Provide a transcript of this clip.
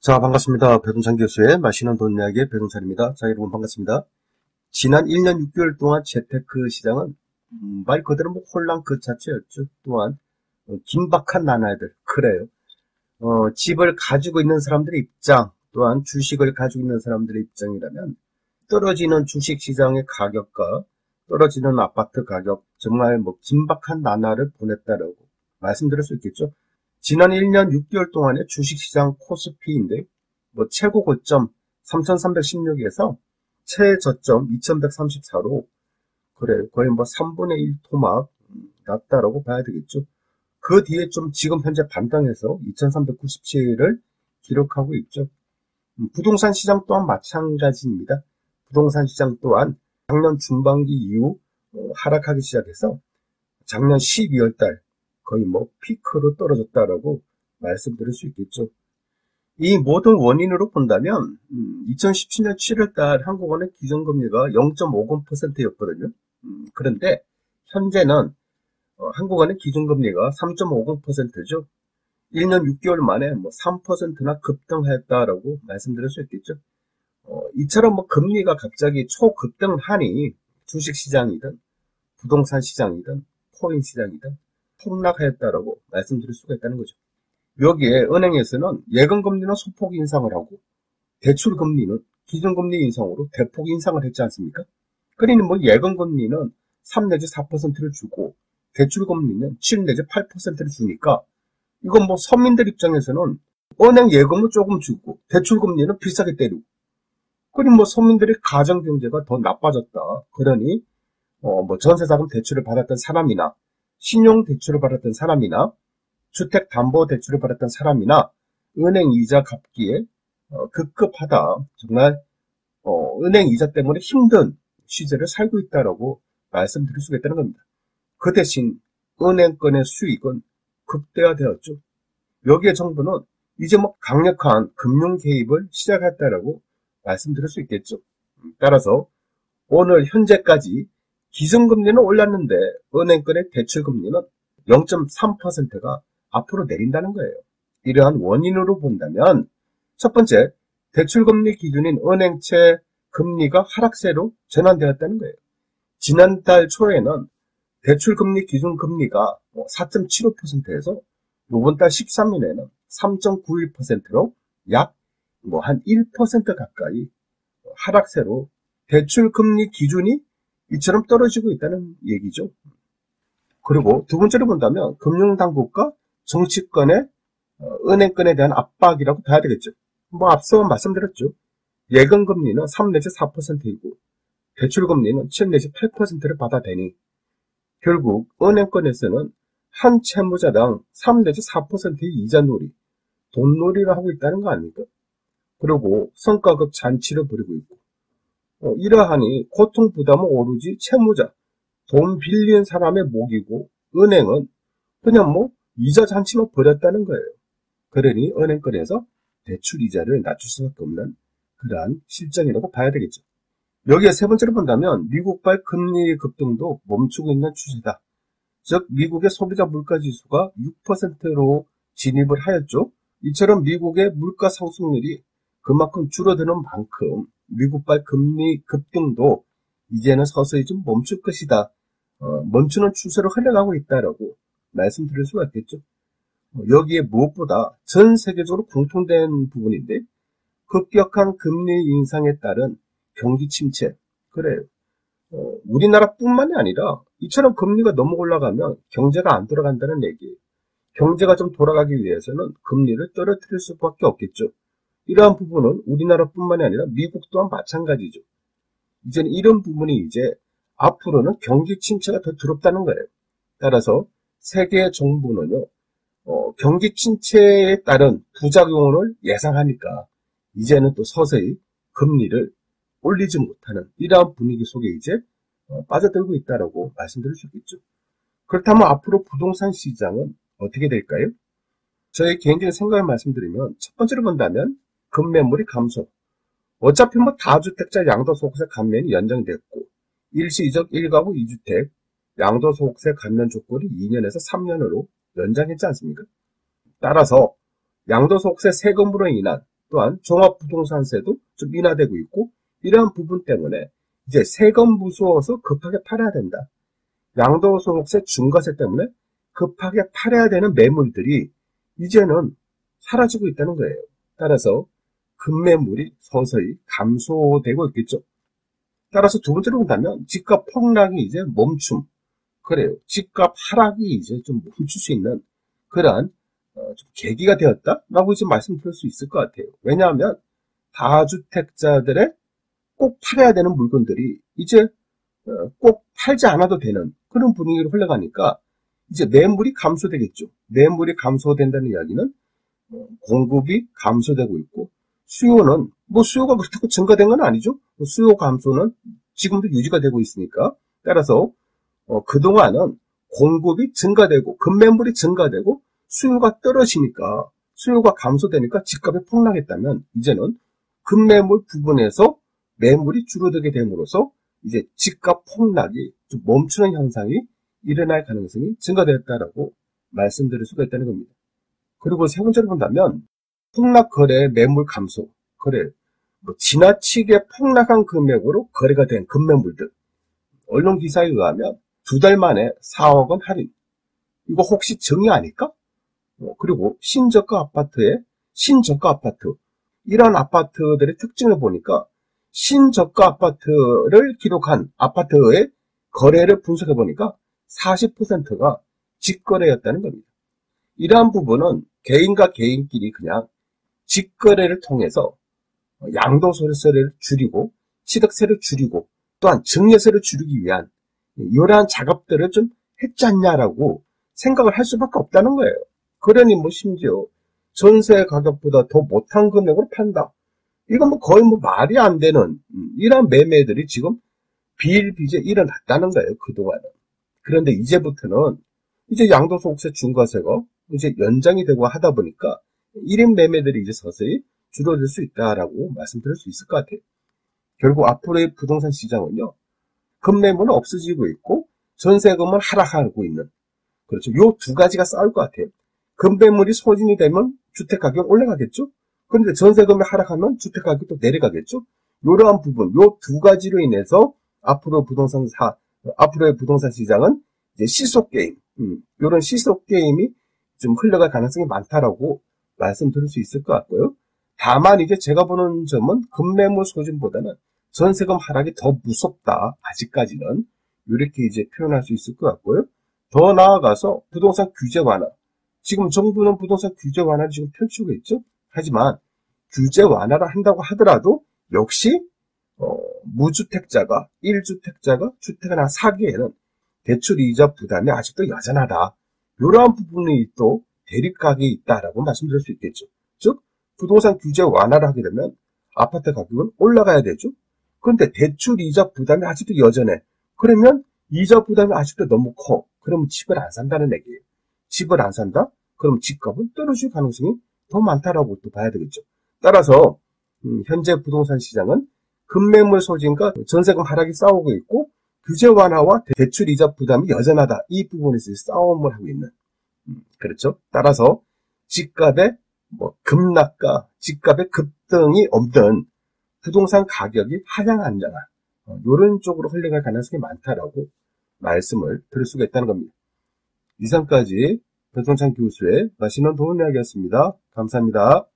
자, 반갑습니다. 배동찬 교수의 맛있는 돈 이야기의 배동찬입니다. 자, 여러분 반갑습니다. 지난 1년 6개월 동안 재테크 시장은 말 그대로 혼란 그 자체였죠. 또한 긴박한 나날들. 그래요. 집을 가지고 있는 사람들의 입장, 또한 주식을 가지고 있는 사람들의 입장이라면 떨어지는 주식 시장의 가격과 떨어지는 아파트 가격, 정말 긴박한 나날을 보냈다라고 말씀드릴 수 있겠죠. 지난 1년 6개월 동안의 주식시장 코스피인데 최고 고점 3316에서 최저점 2134로 그래 거의 3분의 1 토막 났다라고 봐야 되겠죠. 그 뒤에 좀 지금 현재 반등해서 2397을 기록하고 있죠. 부동산 시장 또한 마찬가지입니다. 부동산 시장 또한 작년 중반기 이후 하락하기 시작해서 작년 12월 달 거의 피크로 떨어졌다라고 말씀드릴 수 있겠죠. 이 모든 원인으로 본다면 2017년 7월달 한국은행 기준금리가 0.50%였거든요. 그런데 현재는 한국은행 기준금리가 3.50%죠. 1년 6개월 만에 3%나 급등했다라고 말씀드릴 수 있겠죠. 이처럼 금리가 갑자기 초급등하니 주식시장이든 부동산 시장이든 코인 시장이든 폭락하였다라고 말씀드릴 수가 있다는 거죠. 여기에 은행에서는 예금금리는 소폭 인상을 하고 대출금리는 기준금리 인상으로 대폭 인상을 했지 않습니까? 그러니 예금금리는 3 내지 4%를 주고 대출금리는 7 내지 8%를 주니까 이건 서민들 입장에서는 은행 예금은 조금 주고 대출금리는 비싸게 때리고 그러니 서민들의 가정경제가 더 나빠졌다. 그러니 전세자금 대출을 받았던 사람이나 신용대출을 받았던 사람이나 주택담보대출을 받았던 사람이나 은행 이자 갚기에 급급하다. 정말 은행 이자 때문에 힘든 시절을 살고 있다라고 말씀드릴 수가 있다는 겁니다. 그 대신 은행권의 수익은 극대화되었죠. 여기에 정부는 이제 강력한 금융 개입을 시작했다라고 말씀드릴 수 있겠죠. 따라서 오늘 현재까지 기준금리는 올랐는데 은행권의 대출금리는 0.3%가 앞으로 내린다는 거예요. 이러한 원인으로 본다면 첫 번째, 대출금리 기준인 은행채 금리가 하락세로 전환되었다는 거예요. 지난달 초에는 대출금리 기준금리가 4.75%에서 이번 달 13일에는 3.91%로 약 한 1% 가까이 하락세로 대출금리 기준이 이처럼 떨어지고 있다는 얘기죠. 그리고 두 번째로 본다면 금융당국과 정치권의 은행권에 대한 압박이라고 봐야 되겠죠. 앞서 말씀드렸죠. 예금금리는 3 내지 4%이고 대출금리는 7 내지 8%를 받아대니 결국 은행권에서는 한 채무자당 3 내지 4%의 이자놀이, 돈놀이를 하고 있다는 거 아닙니까? 그리고 성과급 잔치를 벌이고 있고 이러하니 고통부담은 오로지 채무자, 돈 빌린 사람의 목이고 은행은 그냥 이자 잔치만 벌였다는 거예요. 그러니 은행권에서 대출 이자를 낮출 수밖에 없는 그러한 실정이라고 봐야 되겠죠. 여기에 세 번째로 본다면 미국발 금리 급등도 멈추고 있는 추세다. 즉 미국의 소비자 물가지수가 6%로 진입을 하였죠. 이처럼 미국의 물가 상승률이 그만큼 줄어드는 만큼 미국발 금리 급등도 이제는 서서히 좀 멈출 것이다. 멈추는 추세로 흘러가고 있다라고 말씀드릴 수가 있겠죠. 여기에 무엇보다 전 세계적으로 공통된 부분인데 급격한 금리 인상에 따른 경기 침체. 그래요. 우리나라뿐만이 아니라 이처럼 금리가 너무 올라가면 경제가 안 돌아간다는 얘기예요. 경제가 좀 돌아가기 위해서는 금리를 떨어뜨릴 수밖에 없겠죠. 이러한 부분은 우리나라뿐만이 아니라 미국 또한 마찬가지죠. 이제는 이런 부분이 이제 앞으로는 경기 침체가 더 두렵다는 거예요. 따라서 세계 정부는요, 경기 침체에 따른 부작용을 예상하니까 이제는 또 서서히 금리를 올리지 못하는 이러한 분위기 속에 이제 빠져들고 있다라고 말씀드릴 수 있겠죠. 그렇다면 앞으로 부동산 시장은 어떻게 될까요? 저의 개인적인 생각을 말씀드리면 첫 번째로 본다면 급매물이 감소. 어차피 다주택자 양도소득세 감면이 연장됐고 일시적 1가구 2주택 양도소득세 감면 조건이 2년에서 3년으로 연장했지 않습니까? 따라서 양도소득세 세금으로 인한 또한 종합부동산세도 좀 인하되고 있고, 이러한 부분 때문에 이제 세금 무서워서 급하게 팔아야 된다. 양도소득세 중과세 때문에 급하게 팔아야 되는 매물들이 이제는 사라지고 있다는 거예요. 따라서 급매물이 서서히 감소되고 있겠죠. 따라서 두 번째로 본다면 집값 폭락이 이제 멈춤. 그래요. 집값 하락이 이제 좀 멈출 수 있는 그러한 좀 계기가 되었다라고 이제 말씀드릴 수 있을 것 같아요. 왜냐하면 다주택자들의 꼭 팔아야 되는 물건들이 이제 꼭 팔지 않아도 되는 그런 분위기로 흘러가니까 이제 매물이 감소되겠죠. 매물이 감소된다는 이야기는 공급이 감소되고 있고, 수요는 수요가 그렇다고 증가된 건 아니죠. 수요 감소는 지금도 유지가 되고 있으니까, 따라서 그동안은 공급이 증가되고 급매물이 증가되고 수요가 떨어지니까, 수요가 감소되니까 집값이 폭락했다면, 이제는 급매물 부분에서 매물이 줄어들게 됨으로써 이제 집값 폭락이 좀 멈추는 현상이 일어날 가능성이 증가되었다라고 말씀드릴 수가 있다는 겁니다. 그리고 세 번째로 본다면 폭락 거래 매물 감소, 거래 지나치게 폭락한 금액으로 거래가 된 급매물들, 언론 기사에 의하면 2달 만에 4억 원 할인, 이거 혹시 정의 아닐까? 그리고 신저가 아파트, 이런 아파트들의 특징을 보니까 신저가 아파트를 기록한 아파트의 거래를 분석해 보니까 40%가 직거래였다는 겁니다. 이러한 부분은 개인과 개인끼리 그냥 직거래를 통해서 양도소득세를 줄이고 취득세를 줄이고 또한 증여세를 줄이기 위한 이러한 작업들을 좀 했지 않냐라고 생각을 할 수밖에 없다는 거예요. 그러니 심지어 전세 가격보다 더 못한 금액으로 판다. 이건 거의 말이 안 되는 이런 매매들이 지금 비일비재 일어났다는 거예요, 그동안은. 그런데 이제부터는 이제 양도소득세 중과세가 이제 연장이 되고 하다 보니까 1인 매매들이 이제 서서히 줄어들 수 있다라고 말씀드릴 수 있을 것 같아요. 결국 앞으로의 부동산 시장은요, 급매물은 없어지고 있고 전세금은 하락하고 있는, 그렇죠. 요 두 가지가 싸울 것 같아요. 급매물이 소진이 되면 주택가격 올라가겠죠. 그런데 전세금이 하락하면 주택가격이 또 내려가겠죠. 이러한 부분, 요 두 가지로 인해서 앞으로의 부동산 시장은 이제 시속게임, 이런 시속게임이 좀 흘러갈 가능성이 많다라고 말씀드릴 수 있을 것 같고요. 다만 이제 제가 보는 점은 급매물 소진보다는 전세금 하락이 더 무섭다. 아직까지는 이렇게 이제 표현할 수 있을 것 같고요. 더 나아가서 부동산 규제 완화. 지금 정부는 부동산 규제 완화를 지금 펼치고 있죠. 하지만 규제 완화를 한다고 하더라도 역시 무주택자가 1주택자가 주택을 하나 사기에는 대출이자 부담이 아직도 여전하다. 이러한 부분이 또 대립각이 있다라고 말씀드릴 수 있겠죠. 즉 부동산 규제 완화를 하게 되면 아파트 가격은 올라가야 되죠. 그런데 대출이자 부담이 아직도 여전해. 그러면 이자 부담이 아직도 너무 커. 그러면 집을 안 산다는 얘기예요. 집을 안 산다? 그럼 집값은 떨어질 가능성이 더 많다라고 또 봐야 되겠죠. 따라서 현재 부동산 시장은 급매물 소진과 전세금 하락이 싸우고 있고 규제 완화와 대출 이자 부담이 여전하다. 이 부분에서 싸움을 하고 있는. 그렇죠. 따라서 집값의 급락과 집값의 급등이 없는 부동산 가격이 하향 안정화, 이런 쪽으로 흘러갈 가능성이 많다라고 말씀을 드릴 수가 있다는 겁니다. 이상까지 변성찬 교수의 맛있는 도움 이야기였습니다. 감사합니다.